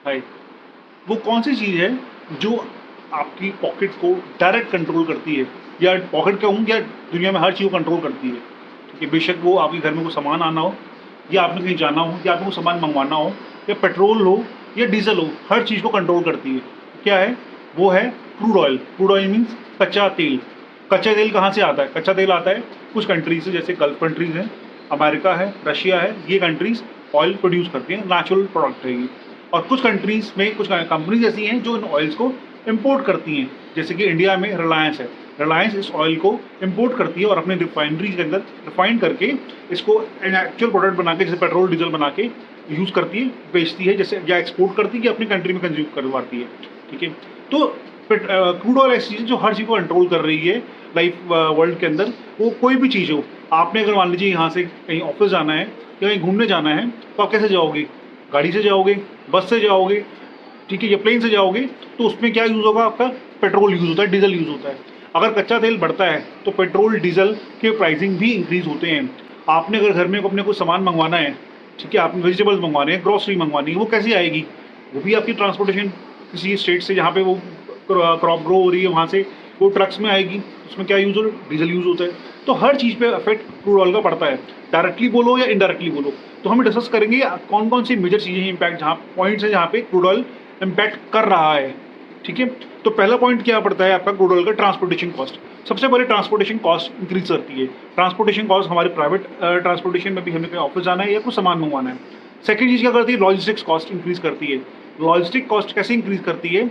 हाय। वो कौन सी चीज़ है जो आपकी पॉकेट को डायरेक्ट कंट्रोल करती है, या पॉकेट कहूँ या दुनिया में हर चीज़ को कंट्रोल करती है? ठीक है, बेशक वो आपके घर में कोई सामान आना हो, या आपने कहीं जाना हो, या आपको कोई सामान मंगवाना हो, या पेट्रोल हो या डीजल हो, हर चीज़ को कंट्रोल करती है। क्या है? वो है crude oil. Crude oil means कच्चा तेल। कच्चा तेल कहाँ से आता है? कच्चा तेल आता है कुछ कंट्रीज से, जैसे गल्फ कंट्रीज हैं, अमेरिका है, रशिया है, ये कंट्रीज ऑयल प्रोड्यूस करती हैं, नेचुरल प्रोडक्ट है ये। और कुछ कंट्रीज में कुछ कंपनीज ऐसी हैं जो इन ऑयल्स को इम्पोर्ट करती हैं, जैसे कि इंडिया में रिलायंस है। रिलायंस इस ऑयल को इम्पोर्ट करती है और अपने रिफाइनरीज के अंदर रिफाइन करके इसको एक्चुअल प्रोडक्ट बना के, जैसे पेट्रोल डीजल बना के यूज़ करती है, बेचती है, जैसे या एक्सपोर्ट करती है, कि अपनी कंट्री में कंज्यूम करवाती है। ठीक है, तो क्रूड ऑयल ऐसी चीज़ जो हर चीज़ को कंट्रोल कर रही है लाइफ वर्ल्ड के अंदर। वो कोई भी चीज़ हो, आपने अगर मान लीजिए यहाँ से कहीं ऑफिस जाना है या कहीं घूमने जाना है, तो आप कैसे जाओगे? गाड़ी से जाओगे, बस से जाओगे, ठीक है, या प्लेन से जाओगे, तो उसमें क्या यूज़ होगा? आपका पेट्रोल यूज़ होता है, डीजल यूज़ होता है। अगर कच्चा तेल बढ़ता है तो पेट्रोल डीजल के प्राइसिंग भी इंक्रीज होते हैं। आपने अगर घर में अपने कुछ सामान मंगवाना है, ठीक है, आपने वेजिटेबल्स मंगवाने हैं, ग्रॉसरी मंगवानी है, वो कैसे आएगी? वो भी आपकी ट्रांसपोर्टेशन किसी स्टेट से जहाँ पे वो क्रॉप ग्रो हो रही है वहाँ से वो ट्रक्स में आएगी। उसमें क्या यूज़ हो? डीजल यूज़ होता है। तो हर चीज़ पे इफेक्ट क्रूड ऑयल का पड़ता है, डायरेक्टली बोलो या इनडायरेक्टली बोलो। तो हम डिस्कस करेंगे कौन कौन सी मेजर चीज़ें इम्पैक्ट, जहाँ पॉइंट्स है जहाँ पे क्रूड ऑयल इम्पैक्ट कर रहा है। ठीक है, तो पहला पॉइंट क्या पड़ता है आपका क्रूड ऑयल का? Transportation cost. सबसे पहले ट्रांसपोर्टेशन कॉस्ट इंक्रीज करती है। ट्रांसपोर्टेशन कॉस्ट हमारे प्राइवेट ट्रांसपोर्टेशन में भी, हमें कहीं ऑफिस जाना है या कुछ सामान मंगवाना है। सेकेंड चीज़ क्या करती है? लॉजिस्टिक्स कॉस्ट इंक्रीज करती है। लॉजिस्टिक कॉस्ट कैसे इंक्रीज करती है?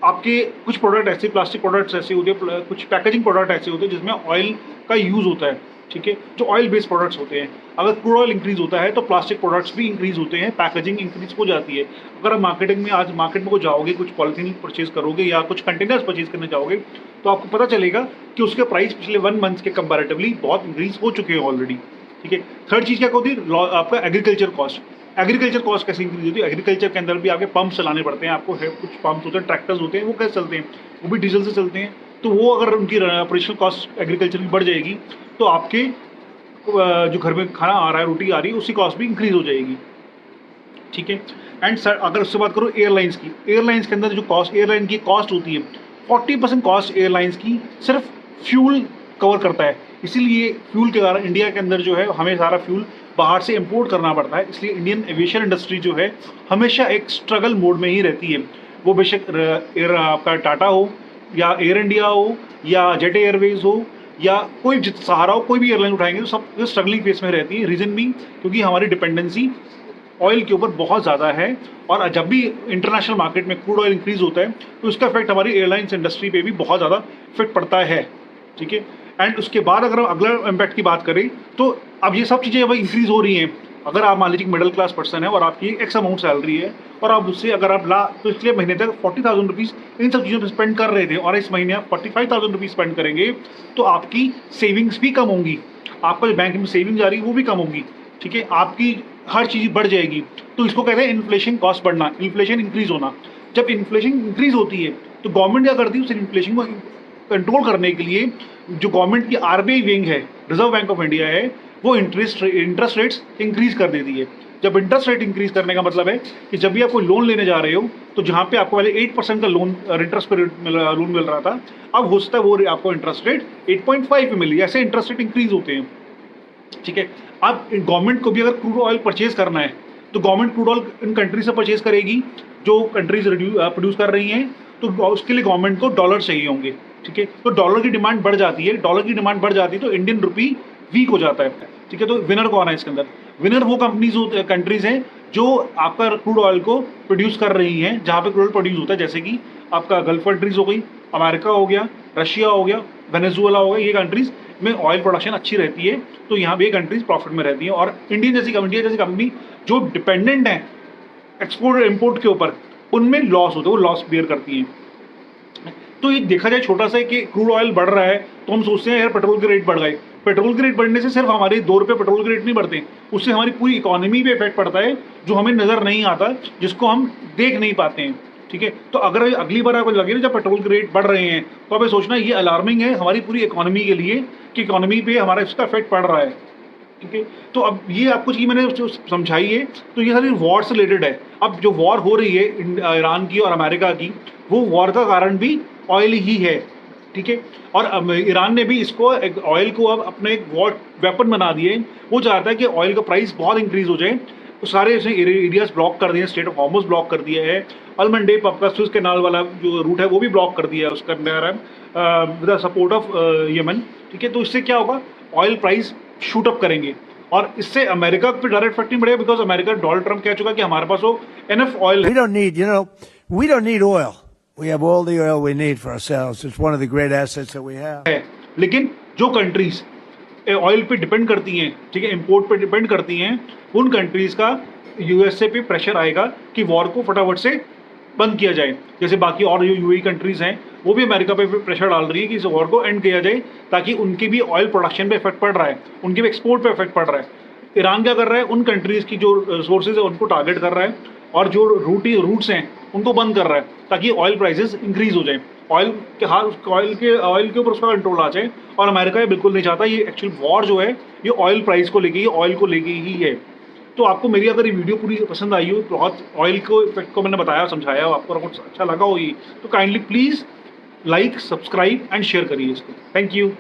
आपके कुछ प्रोडक्ट ऐसे, प्लास्टिक प्रोडक्ट्स ऐसे होते हैं, कुछ पैकेजिंग प्रोडक्ट ऐसे होते हैं जिसमें ऑयल का यूज़ होता है। ठीक है, जो ऑयल बेस्ड प्रोडक्ट्स होते हैं, अगर क्रूड ऑयल इंक्रीज होता है तो प्लास्टिक प्रोडक्ट्स भी इंक्रीज होते हैं, पैकेजिंग इंक्रीज हो जाती है। अगर आप मार्केटिंग में, आज मार्केट में को जाओगे, कुछ पॉलिथीन परचेज करोगे या कुछ कंटेनर्स परचेज करने जाओगे, तो आपको पता चलेगा कि उसके प्राइस पिछले 1 मंथ के कंपैरेटिवली बहुत इंक्रीज हो चुके हैं ऑलरेडी। ठीक है, थर्ड चीज़ क्या होती है? आपका एग्रीकल्चर कॉस्ट। एग्रीकल्चर कॉस्ट कैसे इंक्रीज होती है? एग्रीकल्चर के अंदर भी आपके पंप चलाने पड़ते हैं, आपको कुछ पंप्स होते हैं, ट्रैक्टर्स होते हैं, वो कैसे चलते हैं? वो भी डीजल से चलते हैं। तो वो अगर उनकी ऑपरेशनल कॉस्ट एग्रीकल्चर की बढ़ जाएगी, तो आपके जो घर में खाना आ रहा है, रोटी आ रही है, उसकी कॉस्ट भी इंक्रीज हो जाएगी। ठीक है, एंड सर अगर उससे बात करो एयरलाइंस की, एयरलाइंस के अंदर जो कॉस्ट, एयरलाइन की कॉस्ट होती है, 40% कॉस्ट एयरलाइंस की सिर्फ फ्यूल कवर करता है। इसीलिए फ्यूल के कारण इंडिया के अंदर जो है हमें सारा फ्यूल बाहर से इंपोर्ट करना पड़ता है। इसलिए इंडियन एविएशन इंडस्ट्री जो है हमेशा एक स्ट्रगल मोड में ही रहती है। वो बेशक एयर आपका टाटा हो, या एयर इंडिया हो, या जेट एयरवेज हो, या कोई सहारा हो, कोई भी एयरलाइन उठाएंगे तो सब स्ट्रगलिंग फेस में रहती है। रीज़न भी क्योंकि हमारी डिपेंडेंसी ऑयल के ऊपर बहुत ज़्यादा है, और जब भी इंटरनेशनल मार्केट में क्रूड ऑयल इंक्रीज होता है तो उसका इफेक्ट हमारी एयरलाइंस इंडस्ट्री पे भी बहुत ज़्यादा इफेक्ट पड़ता है। ठीक है, एंड उसके बाद अगर हम अगला इम्पैक्ट की बात करें, तो अब ये सब चीज़ें अब इंक्रीज हो रही हैं। अगर आप मान लीजिए मिडिल क्लास पर्सन है और आपकी एक्स अमाउंट सैलरी है, और आप उससे अगर आप पिछले महीने तक 40,000 रुपीज़ इन सब चीज़ों पर स्पेंड कर रहे थे, और इस महीने आप 45,000 रुपीज़ स्पेंड करेंगे, तो आपकी सेविंग्स भी कम होंगी, आपका जो बैंक में सेविंग्स आ रही है वो भी कम होगी। ठीक है, आपकी हर चीज़ बढ़ जाएगी। तो इसको कहते हैं इन्फ्लेशन कॉस्ट बढ़ना, इन्फ्लेशन इंक्रीज होना। जब इन्फ्लेशन इंक्रीज होती है तो गवर्नमेंट क्या करती है? उस इन्फ्लेशन को कंट्रोल करने के लिए जो गवर्नमेंट की आरबीआई विंग है, रिजर्व बैंक ऑफ इंडिया है, वो इंटरेस्ट रेट्स इंक्रीज कर देती है। जब इंटरेस्ट रेट इंक्रीज करने का मतलब है कि जब भी आप कोई लोन लेने जा रहे हो, तो जहाँ पे आपको पहले 8% का लोन इंटरेस्ट पर लोन मिल रहा था, अब हो सकता है वो आपको इंटरेस्ट रेट 8.5 पे मिली। ऐसे इंटरेस्ट रेट इंक्रीज होते हैं। ठीक है, अब गवर्नमेंट को भी अगर क्रूड ऑयल परचेज करना है, तो government crude oil in country से परचेज करेगी जो कंट्रीज प्रोड्यूस कर रही हैं, तो उसके लिए गवर्नमेंट को डॉलर चाहिए होंगे। ठीक है, तो डॉलर की डिमांड बढ़ जाती है, डॉलर की डिमांड बढ़ जाती है तो इंडियन रुपी वीक हो जाता है। ठीक है, तो विनर कौन है इसके अंदर? विनर वो कंट्रीज हैं जो आपका क्रूड ऑयल को प्रोड्यूस कर रही हैं, जहाँ पे क्रूड ऑयल प्रोड्यूस होता है, जैसे कि आपका गल्फ कंट्रीज हो गई, अमेरिका हो गया, रशिया हो गया, वेनेजुएला हो गया। ये कंट्रीज में ऑयल प्रोडक्शन अच्छी रहती है, तो यहाँ पे ये कंट्रीज प्रॉफिट में रहती हैं। और इंडिया जैसी कंपनी जो डिपेंडेंट है एक्सपोर्ट और इम्पोर्ट के ऊपर, उनमें लॉस होते हैं, वो लॉस बियर करती हैं। तो ये देखा जाए छोटा सा कि क्रूड ऑयल बढ़ रहा है तो हम सोचते हैं यार पेट्रोल के रेट बढ़ गए। पेट्रोल के रेट बढ़ने से सिर्फ हमारे 2 रुपये पेट्रोल के रेट नहीं बढ़ते, उससे हमारी पूरी इकोनॉमी पे इफेक्ट पड़ता है, जो हमें नज़र नहीं आता, जिसको हम देख नहीं पाते हैं। ठीक है, तो अगर अगली बार आपको लगे ना जब पेट्रोल के रेट बढ़ रहे हैं, तो आप ये सोचना ये अलार्मिंग है हमारी पूरी इकोनॉमी के लिए, कि इकोनॉमी पे हमारा इसका इफेक्ट पड़ रहा है। ठीक है। तो अब ये आपको चीज़ मैंने जो समझाई है, तो ये सारी वॉर से रिलेटेड है। अब जो वॉर हो रही है ईरान की और अमेरिका की, वो वॉर का कारण भी ऑयल ही है, ठीक है। और ईरान ने भी इसको ऑयल को अब अपने एक वॉर वेपन बना दिए। वो चाहता है कि ऑयल का प्राइस बहुत इंक्रीज हो जाए, तो सारे इसने एरियाज ब्लॉक कर दिए, स्टेट ऑफ हॉर्मुज ब्लॉक कर दिया है, अल-मंडेब आपका स्विस कैनाल वाला जो रूट है वो भी ब्लॉक कर दिया है उसका with the support of Yemen, ठीक है। तो इससे क्या होगा, ऑयल प्राइस शूट अप करेंगे और इससे अमेरिका पे डायरेक्ट इफेक्ट नहीं पड़ेगा, बिकॉज अमेरिका डोनाल्ड ट्रम्प कह चुका कि हमारे पास वो enough oil We don't need, we don't need oil. We have all the oil we need for ourselves. It's one of the great assets that we have. है। लेकिन जो countries oil पे depend करती हैं, ठीक है, इंपोर्ट पे depend करती हैं, उन कंट्रीज का यूएसए पे प्रेशर आएगा कि वॉर को फटाफट से बंद किया जाए। जैसे बाकी और जो यूएई कंट्रीज हैं वो भी अमेरिका पे प्रेशर डाल रही है कि इस वॉर को एंड किया जाए, ताकि उनकी भी ऑयल प्रोडक्शन पे इफेक्ट पड़ रहा है, उनके भी एक्सपोर्ट पे इफेक्ट पड़ रहा है। ईरान क्या कर रहा है, उन कंट्रीज की जो सोर्सेज है उनको टारगेट कर रहा है और जो रूट्स हैं उनको बंद कर रहा है, ताकि ऑयल प्राइसेस इंक्रीज हो जाए, ऑयल के ऊपर उसका कंट्रोल आ जाए। और अमेरिका ये बिल्कुल नहीं चाहता। ये एक्चुअल वॉर जो है ये ऑयल प्राइस को लेके, ऑयल को लेके ही है। तो आपको मेरी अगर ये वीडियो पूरी पसंद आई हो, बहुत ऑयल को इफेक्ट को मैंने बताया, समझाया, आपको कुछ अच्छा लगा हो ये, तो kindly please like, subscribe and share करिए इसको। Thank you.